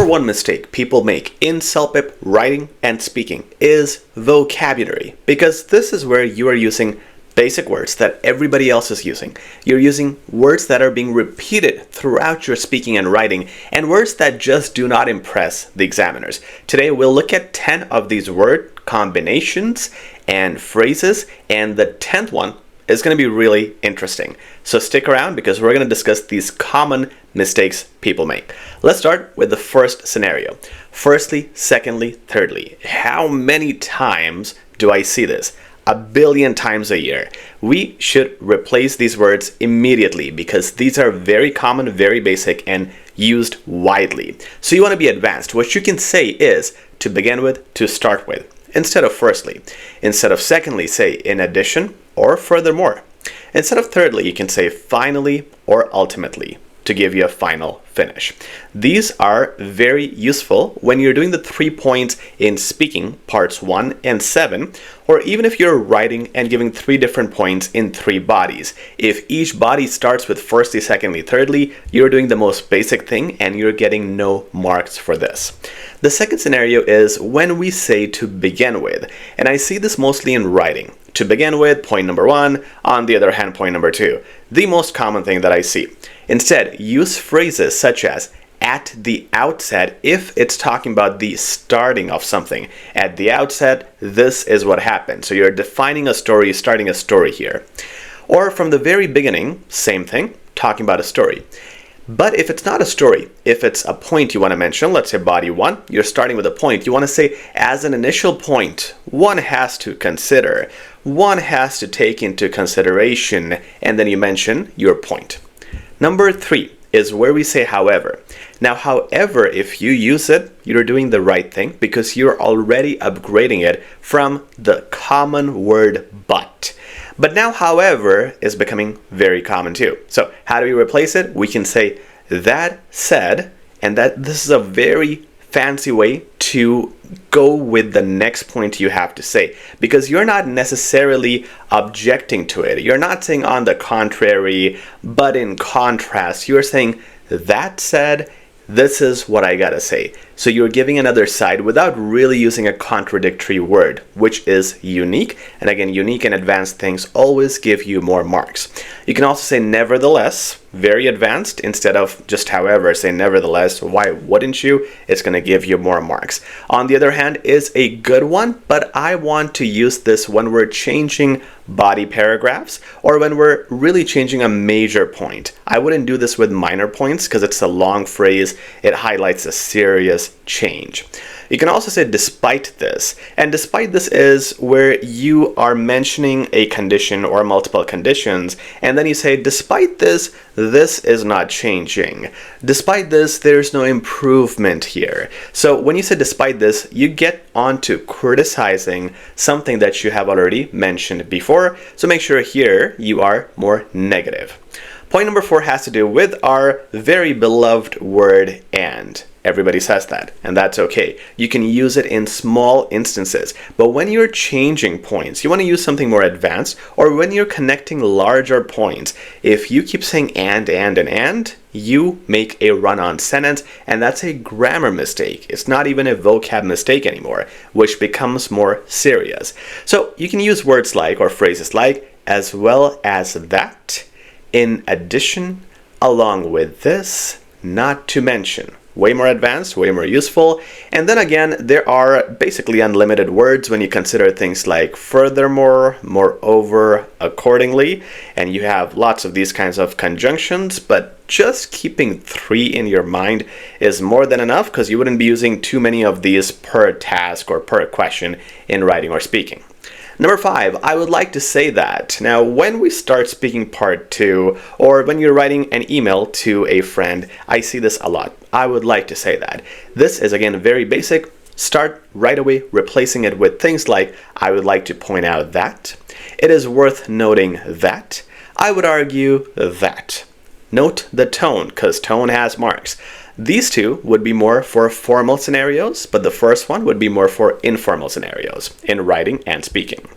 one mistake people make in CELPIP writing and speaking is vocabulary, because this is where you are using basic words that everybody else is using. You're using words that are being repeated throughout your speaking and writing, and words that just do not impress the examiners. Today we'll look at 10 of these word combinations and phrases, and the 10th one is going to be really interesting. So stick around because we're going to discuss these common mistakes people make. Let's start with the first scenario. Firstly, secondly, thirdly. How many times do I see this? 1 billion times a year. We should replace these words immediately because these are very common, very basic, and used widely. So you want to be advanced. What you can say is to begin with, to start with, instead of firstly. Instead of secondly, say in addition or furthermore. Instead of thirdly, you can say finally or ultimately to give you a final finish. These are very useful when you're doing the 3 points in speaking, parts 1 and 7, or even if you're writing and giving 3 different points in 3 bodies. If each body starts with firstly, secondly, thirdly, you're doing the most basic thing and you're getting no marks for this. The second scenario is when we say to begin with, and I see this mostly in writing. To begin with, point number 1, on the other hand, point number 2. The most common thing that I see. Instead, use phrases such as at the outset if it's talking about the starting of something. At the outset, this is what happened. So you're defining a story, starting a story here. Or from the very beginning, same thing, talking about a story. But if it's not a story, if it's a point you want to mention, let's say body 1, you're starting with a point. You want to say as an initial point, one has to consider, one has to take into consideration, and then you mention your point. Number 3 is where we say however. Now, however, if you use it, you're doing the right thing because you're already upgrading it from the common word but. But now, however, is becoming very common too. So how do we replace it? We can say that said, and that this is a very fancy way to go with the next point you have to say, because you're not necessarily objecting to it. You're not saying on the contrary, but in contrast. You're saying that said, this is what I gotta say. So you're giving another side without really using a contradictory word, which is unique. And again, unique and advanced things always give you more marks. You can also say nevertheless, very advanced, instead of just however, say nevertheless, why wouldn't you? It's gonna give you more marks. On the other hand is a good one, but I want to use this when we're changing body paragraphs or when we're really changing a major point. I wouldn't do this with minor points because it's a long phrase. It highlights a serious change. You can also say despite this, and despite this is where you are mentioning a condition or multiple conditions, and then you say despite this, this is not changing. Despite this, there's no improvement here. So when you say despite this, you get onto criticizing something that you have already mentioned before, so make sure here you are more negative. Point number 4 has to do with our very beloved word and. Everybody says that, and that's okay. You can use it in small instances, but when you're changing points, you want to use something more advanced, or when you're connecting larger points, if you keep saying and, you make a run-on sentence, and that's a grammar mistake. It's not even a vocab mistake anymore, which becomes more serious. So you can use words like, or phrases like, as well as that, in addition, along with this, not to mention. Way more advanced, way more useful. And then again, there are basically unlimited words when you consider things like furthermore, moreover, accordingly, and you have lots of these kinds of conjunctions, but just keeping 3 in your mind is more than enough because you wouldn't be using too many of these per task or per question in writing or speaking. Number 5, I would like to say that. Now, when we start speaking part 2, or when you're writing an email to a friend, I see this a lot. I would like to say that. This is, again, very basic. Start right away replacing it with things like, I would like to point out that. It is worth noting that. I would argue that. Note the tone, because tone has marks. These 2 would be more for formal scenarios, but the first one would be more for informal scenarios in writing and speaking.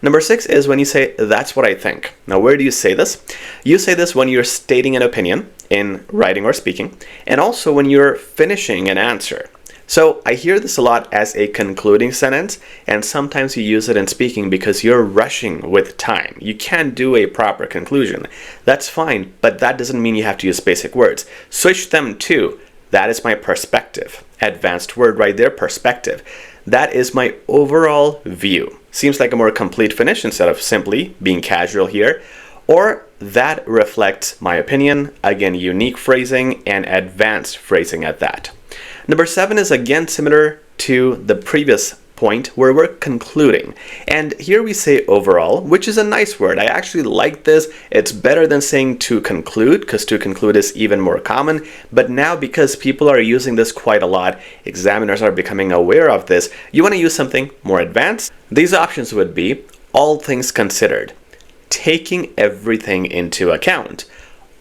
Number 6 is when you say, that's what I think. Now, where do you say this? You say this when you're stating an opinion in writing or speaking, and also when you're finishing an answer. So I hear this a lot as a concluding sentence, and sometimes you use it in speaking because you're rushing with time. You can't do a proper conclusion. That's fine, but that doesn't mean you have to use basic words. Switch them to, that is my perspective. Advanced word right there, perspective. That is my overall view. Seems like a more complete finish instead of simply being casual here. Or that reflects my opinion. Again, unique phrasing and advanced phrasing at that. Number 7 is again similar to the previous point where we're concluding. And here we say overall, which is a nice word. I actually like this. It's better than saying to conclude, because to conclude is even more common. But now, because people are using this quite a lot, examiners are becoming aware of this, you want to use something more advanced. These options would be all things considered, taking everything into account,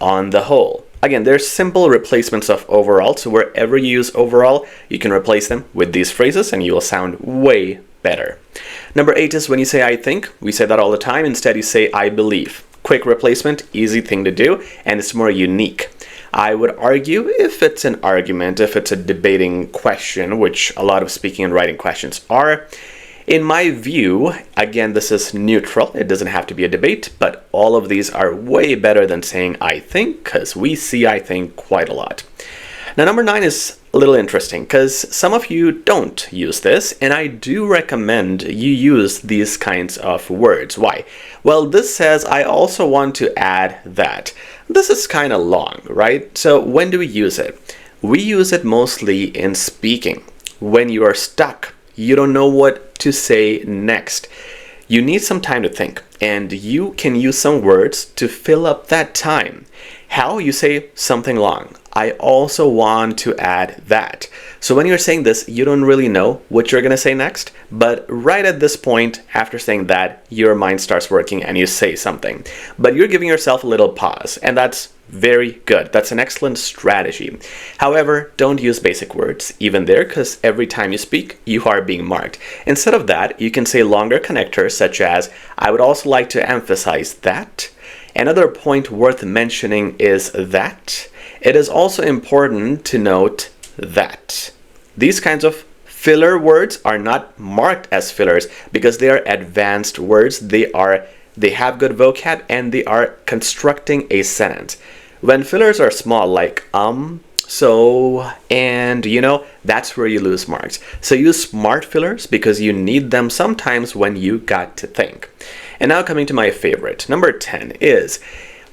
on the whole. Again, there's simple replacements of overall, so wherever you use overall, you can replace them with these phrases and you will sound way better. Number 8 is when you say I think. We say that all the time. Instead, you say I believe. Quick replacement, easy thing to do, and it's more unique. I would argue if it's an argument, if it's a debating question, which a lot of speaking and writing questions are. In my view, again, this is neutral. It doesn't have to be a debate, but all of these are way better than saying I think, because we see I think quite a lot. Now, number 9 is a little interesting because some of you don't use this, and I do recommend you use these kinds of words. Why? Well, this says I also want to add that. This is kind of long, right? So when do we use it? We use it mostly in speaking. When you are stuck, you don't know what to say next. You need some time to think, and you can use some words to fill up that time. How? You say something long. I also want to add that. So when you're saying this, you don't really know what you're going to say next, but right at this point, after saying that, your mind starts working and you say something. But you're giving yourself a little pause, and that's very good. That's an excellent strategy. However, don't use basic words even there, because every time you speak, you are being marked. Instead of that, you can say longer connectors such as, I would also like to emphasize that. Another point worth mentioning is that. It is also important to note that. These kinds of filler words are not marked as fillers because they are advanced words. They have good vocab and they are constructing a sentence. When fillers are small, like so, and that's where you lose marks. So use smart fillers because you need them sometimes when you got to think. And now coming to my favorite, number 10 is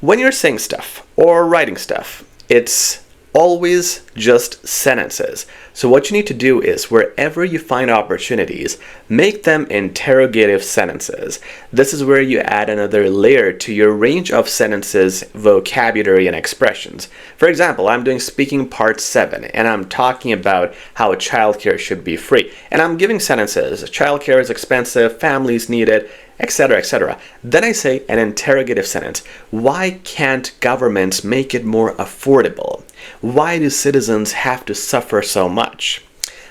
when you're saying stuff or writing stuff, it's always just sentences. So what you need to do is wherever you find opportunities, make them interrogative sentences. This is where you add another layer to your range of sentences, vocabulary, and expressions. For example, I'm doing speaking part 7, and I'm talking about how childcare should be free. And I'm giving sentences, childcare is expensive, families need it, etc., etc. Then I say an interrogative sentence. Why can't governments make it more affordable? Why do citizens have to suffer so much?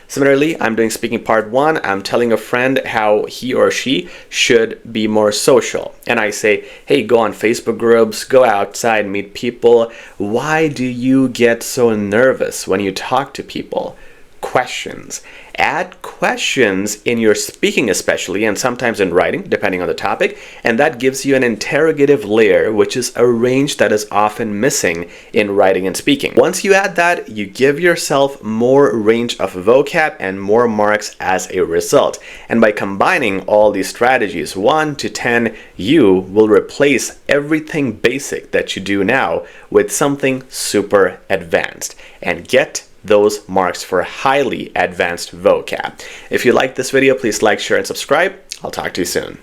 Similarly, I'm doing speaking part 1. I'm telling a friend how he or she should be more social. And I say, hey, go on Facebook groups, go outside, meet people. Why do you get so nervous when you talk to people? Questions. Add questions in your speaking especially, and sometimes in writing, depending on the topic, and that gives you an interrogative layer, which is a range that is often missing in writing and speaking. Once you add that, you give yourself more range of vocab and more marks as a result. And by combining all these strategies, 1 to 10, you will replace everything basic that you do now with something super advanced and get those marks for highly advanced vocab. If you like this video, please like, share, and subscribe. I'll talk to you soon.